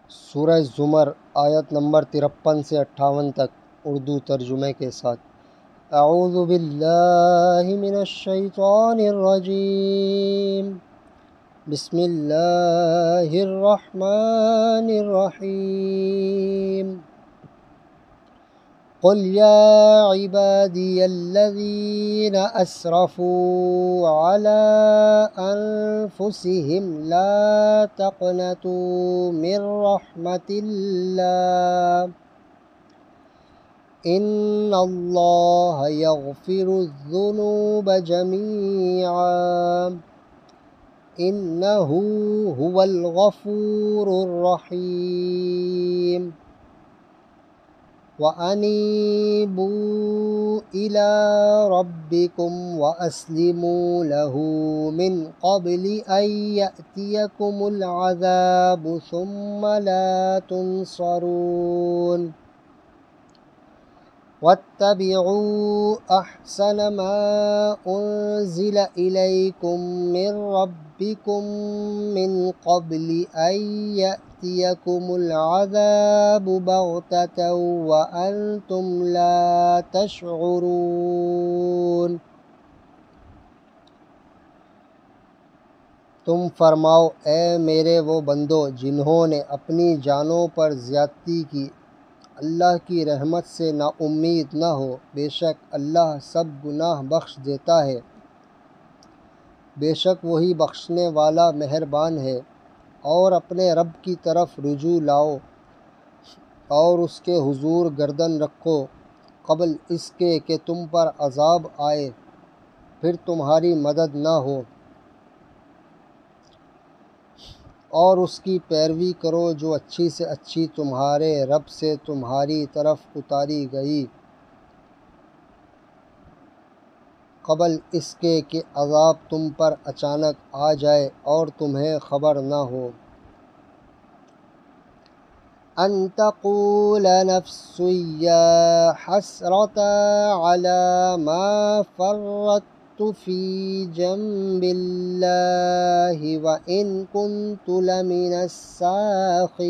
سورہ زمر آیت نمبر 53 سے 58 تک اردو ترجمے کے ساتھ۔ اعوذ باللہ من الشیطان الرجیم، بسم اللہ الرحمن الرحیم۔ قل یا عبادی الذین اسرفوا علی انفسهم لا تقنطوا من رحمت اللہ ان اللہ یغفر الذنوب جميعا انہ هو الغفور الرحیم۔ وَأَنِيبُوا إِلَىٰ رَبِّكُمْ وَأَسْلِمُوا لَهُ مِنْ قَبْلِ أَنْ يَأْتِيَكُمُ الْعَذَابُ ثُمَّ لَا تُنصَرُونَ۔ وَاتَّبِعُوا أَحْسَنَ مَا أُنزِلَ إِلَيْكُم مِّن رَّبِّكُم مِّن قَبْلِ أَن يَأْتِيَكُمُ الْعَذَابُ بَغْتَةً وَأَنتُمْ لَا تَشْعُرُونَ۔ تم فرماؤ، اے میرے وہ بندو جنہوں نے اپنی جانوں پر زیادتی کی، اللہ کی رحمت سے نا امید نہ ہو، بے شک اللہ سب گناہ بخش دیتا ہے، بے شک وہی بخشنے والا مہربان ہے۔ اور اپنے رب کی طرف رجوع لاؤ اور اس کے حضور گردن رکھو قبل اس کے کہ تم پر عذاب آئے پھر تمہاری مدد نہ ہو، اور اس کی پیروی کرو جو اچھی سے اچھی تمہارے رب سے تمہاری طرف اتاری گئی قبل اس کے کہ عذاب تم پر اچانک آ جائے اور تمہیں خبر نہ ہو۔ ان تقول نفس یا حسرۃ علی ما فرطت فی جنب اللہ وان کنت لمن الساخرین،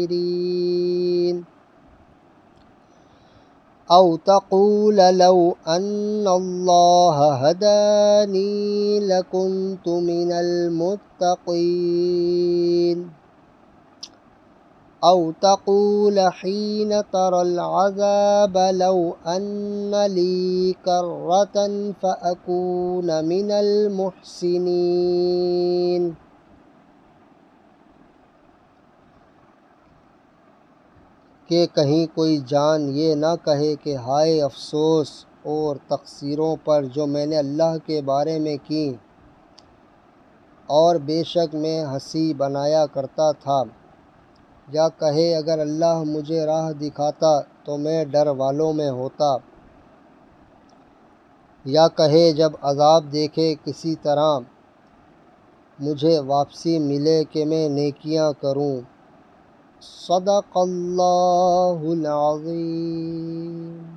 او تقول لو ان اللہ ہدانی لکنت من المتقین، او تقول حین تری العذاب لو ان لی کرۃ فاکون من المحسنین۔ کہ کہیں کوئی جان یہ نہ کہے کہ ہائے افسوس اور تقصیروں پر جو میں نے اللہ کے بارے میں کیں، اور بے شک میں ہنسی بنایا کرتا تھا، یا کہے اگر اللہ مجھے راہ دکھاتا تو میں ڈر والوں میں ہوتا، یا کہے جب عذاب دیکھے کسی طرح مجھے واپسی ملے کہ میں نیکیاں کروں۔ صدق اللہ العظیم۔